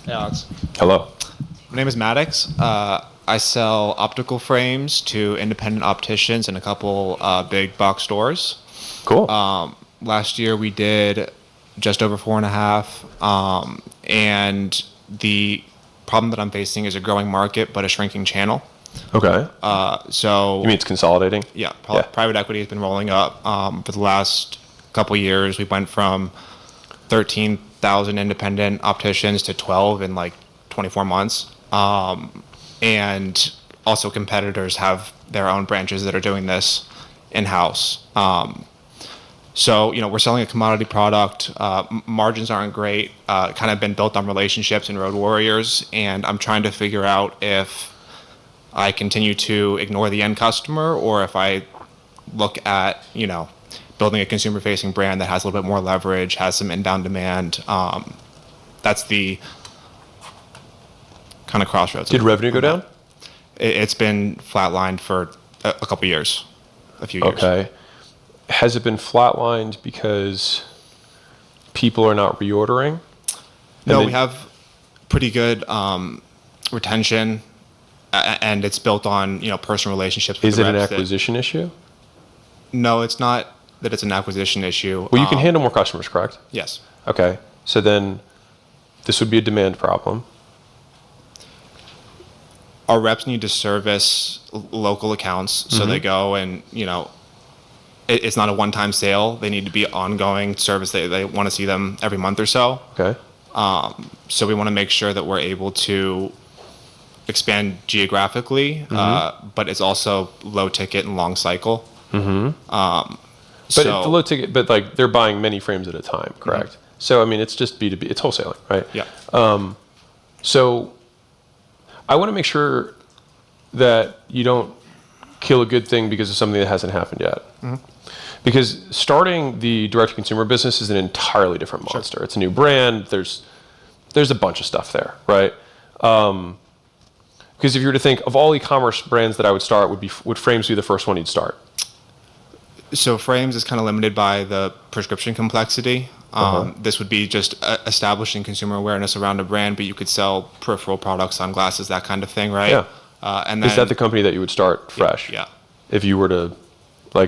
Hey, Alex. Hello. My name is Maddox. I sell optical frames to independent opticians in a couple big box stores. Cool. Last year we did just over 4.5, and the problem that I'm facing is a growing market but a shrinking channel. Okay. So You mean it's consolidating? yeah, Yeah. private equity has been rolling up for the last couple years. We went from 13,000 independent opticians to 12 in like 24 months. And also competitors have their own branches that are doing this in-house. So, we're selling a commodity product. Margins aren't great. Kind of been built on relationships and road warriors. And I'm trying to figure out if I continue to ignore the end customer or if I look at, building a consumer-facing brand that has a little bit more leverage, has some inbound demand. That's the kind of crossroads. Did revenue go down? It's been flatlined for a couple years, a few years. Okay. Has it been flatlined because people are not reordering? No, we have pretty good retention, and it's built on personal relationships with Is the it an reps acquisition issue? No, it's not that it's an acquisition issue. Well, you can handle more customers, correct? Yes. Okay. So then this would be a demand problem. Our reps need to service local accounts, so they go and it's not a one-time sale. They need to be ongoing service. They want to see them every month or so. Okay. So we want to make sure that we're able to expand geographically, but it's also low ticket and long cycle. But the low ticket, but like they're buying many frames at a time, correct? So I mean, it's just B2B. It's wholesaling, right? Yeah. So I want to make sure that you don't kill a good thing because of something that hasn't happened yet. Because starting the direct-to-consumer business is an entirely different monster. Sure. It's a new brand. There's a bunch of stuff there, right? Because if you were to think of all e-commerce brands that I would start, would frames be the first one you'd start? So frames is kind of limited by the prescription complexity. This would be just establishing consumer awareness around a brand, but you could sell peripheral products, sunglasses, that kind of thing, right? Yeah. And then, is that the company that you would start fresh? Yeah. If you were to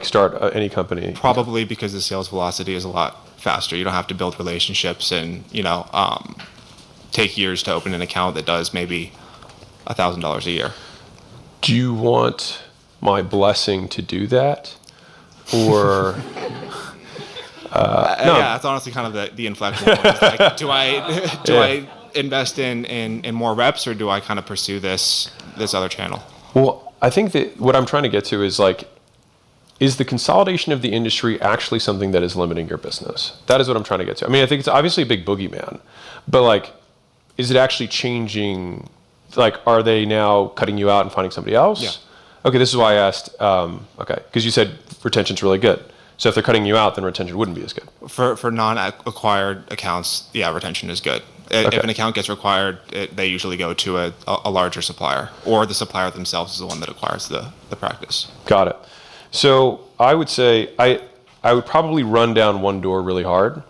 start any company? Probably because the sales velocity is a lot faster. You don't have to build relationships and, take years to open an account that does maybe $1,000 a year. Do you want my blessing to do that? Or no. Yeah, that's honestly kind of the inflection point. It's like, do I invest in more reps, or do I kind of pursue this other channel? Well, I think that what I'm trying to get to is is the consolidation of the industry actually something that is limiting your business? That is what I'm trying to get to. I mean, I think it's obviously a big boogeyman, but is it actually changing? Are they now cutting you out and finding somebody else? Yeah. Okay, this is why I asked. Okay, because you said retention's really good. So if they're cutting you out, then retention wouldn't be as good. For non-acquired accounts, yeah, retention is good. Okay. If an account gets acquired, they usually go to a larger supplier, or the supplier themselves is the one that acquires the practice. Got it. So I would say I would probably run down one door really hard,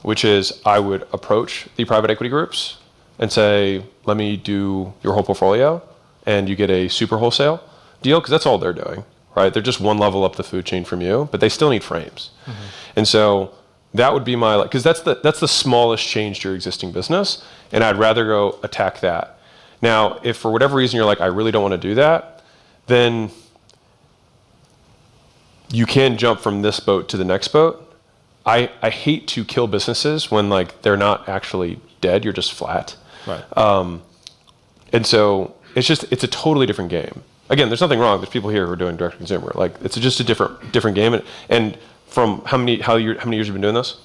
which is I would approach the private equity groups and say, let me do your whole portfolio, and you get a super wholesale deal, because that's all they're doing, right? They're just one level up the food chain from you, but they still need frames. And so that would be my, because that's the smallest change to your existing business, and I'd rather go attack that. Now, if for whatever reason you're I really don't want to do that, then you can jump from this boat to the next boat. I hate to kill businesses when they're not actually dead, you're just flat. Right. And so it's a totally different game. Again, there's nothing wrong. There's people here who are doing direct to consumer. It's just a different game. And from how many years have you been doing this?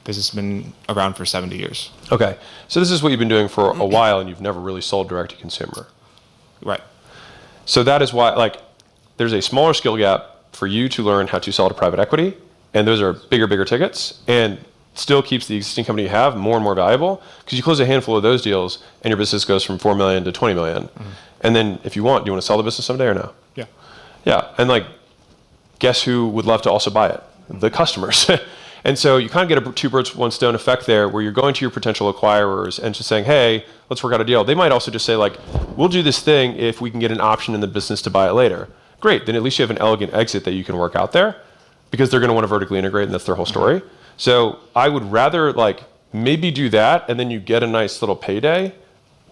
This has been around for 70 years. Okay. So this is what you've been doing for a while, and you've never really sold direct to consumer. Right. So that is why there's a smaller skill gap for you to learn how to sell to private equity, and those are bigger tickets, and still keeps the existing company you have more and more valuable, because you close a handful of those deals and your business goes from 4 million to 20 million. And then if you want, do you want to sell the business someday or no? Yeah. Yeah. And guess who would love to also buy it? The customers. And so you kind of get a two birds, one stone effect there where you're going to your potential acquirers and just saying, hey, let's work out a deal. They might also just say like, we'll do this thing if we can get an option in the business to buy it later. Great, then at least you have an elegant exit that you can work out there because they're going to want to vertically integrate and that's their whole story. So I would rather like maybe do that and then you get a nice little payday,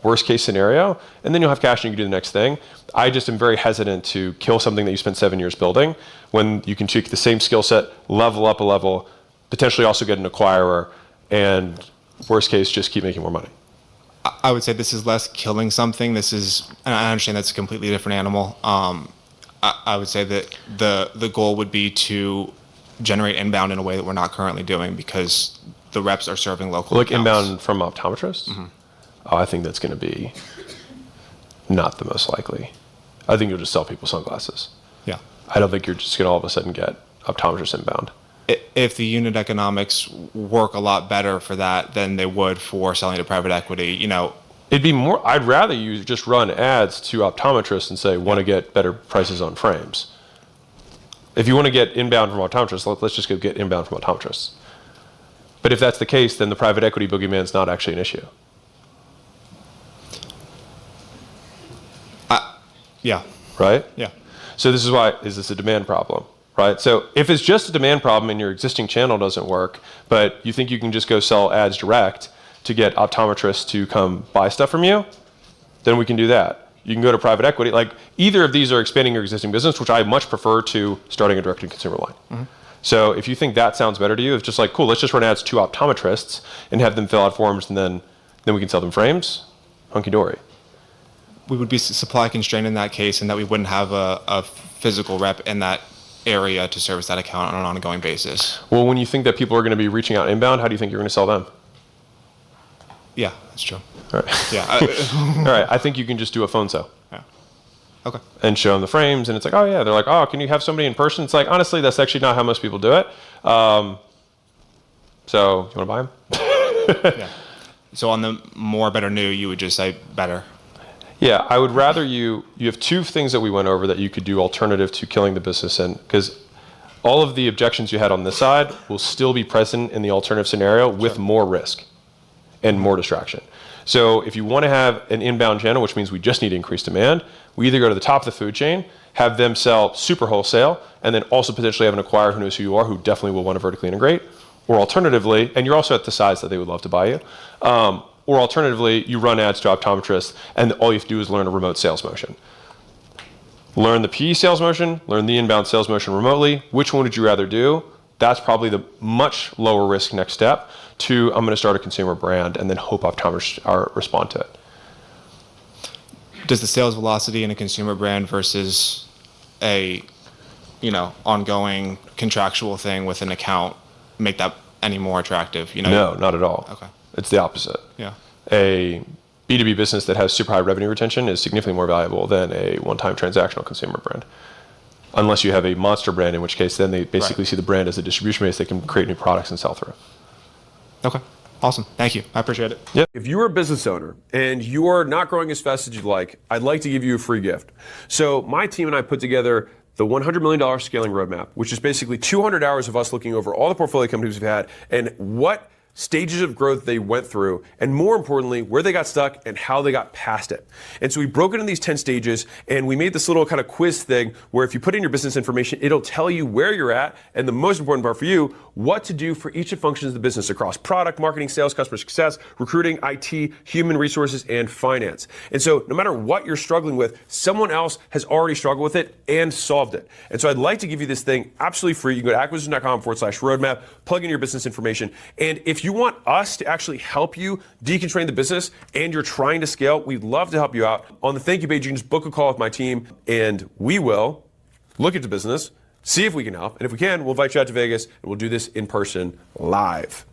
worst case scenario, and then you'll have cash and you can do the next thing. I just am very hesitant to kill something that you spent 7 years building when you can take the same skill set, level up a level, potentially also get an acquirer, and worst case, just keep making more money. I would say this is less killing something. This is, and I understand that's a completely different animal. I would say that the goal would be to generate inbound in a way that we're not currently doing because the reps are serving local Like accounts. inbound from optometrists? Mm-hmm. Oh, I think that's going to be not the most likely. I think you'll just sell people sunglasses. Yeah. I don't think you're just going to all of a sudden get optometrists inbound. If the unit economics work a lot better for that than they would for selling to private equity, you know. It'd be more, I'd rather you just run ads to optometrists and say, want to get better prices on frames. If you want to get inbound from optometrists, let's just go get inbound from optometrists. But if that's the case, then the private equity boogeyman's not actually an issue. Yeah. Right? Yeah. So this is why, is this a demand problem? Right? So if it's just a demand problem and your existing channel doesn't work, but you think you can just go sell ads direct to get optometrists to come buy stuff from you, then we can do that. You can go to private equity. Like either of these are expanding your existing business, which I much prefer to starting a direct-to-consumer line. Mm-hmm. So if you think that sounds better to you, it's just like, cool, let's just run ads to optometrists and have them fill out forms and then we can sell them frames. Hunky-dory. We would be supply constrained in that case and that we wouldn't have a physical rep in that area to service that account on an ongoing basis. Well, when you think that people are going to be reaching out inbound, how do you think you're going to sell them? Yeah, that's true. All right. Yeah. All right. I think you can just do a phone sell. Yeah. Okay. And show them the frames, and it's like, oh yeah. They're like, oh, can you have somebody in person? It's like, honestly, that's actually not how most people do it. So you want to buy them? Yeah. So on the more better new, you would just say better. Yeah, I would rather you have two things that we went over that you could do alternative to killing the business in, because all of the objections you had on this side will still be present in the alternative scenario with more risk and more distraction. So if you want to have an inbound channel, which means we just need increased demand, we either go to the top of the food chain, have them sell super wholesale, and then also potentially have an acquirer who knows who you are, who definitely will want to vertically integrate, or alternatively, and you're also at the size that they would love to buy you, or alternatively, you run ads to optometrists, and all you have to do is learn a remote sales motion. Learn the PE sales motion, learn the inbound sales motion remotely. Which one would you rather do? That's probably the much lower risk next step to, I'm going to start a consumer brand and then hope optometrists respond to it. Does the sales velocity in a consumer brand versus a, ongoing contractual thing with an account make that any more attractive? No, not at all. Okay. It's the opposite. Yeah. A B2B business that has super high revenue retention is significantly more valuable than a one-time transactional consumer brand. Unless you have a monster brand, in which case then they basically see the brand as a distribution base they can create new products and sell through. Okay. Awesome. Thank you. I appreciate it. Yep. If you're a business owner and you're not growing as fast as you'd like, I'd like to give you a free gift. So my team and I put together the $100 million scaling roadmap, which is basically 200 hours of us looking over all the portfolio companies we've had and what stages of growth they went through, and more importantly, where they got stuck and how they got past it. And so we broke it into these 10 stages, and we made this little kind of quiz thing where if you put in your business information, it'll tell you where you're at, and the most important part for you, what to do for each of the functions of the business across product, marketing, sales, customer success, recruiting, IT, human resources, and finance. And so no matter what you're struggling with, someone else has already struggled with it and solved it. And so I'd like to give you this thing absolutely free. You can go to acquisition.com/roadmap, plug in your business information, and if you want us to actually help you deconstrain the business and you're trying to scale, we'd love to help you out. On the thank you page, you can just book a call with my team and we will look at the business, see if we can help. And if we can, we'll invite you out to Vegas and we'll do this in person live.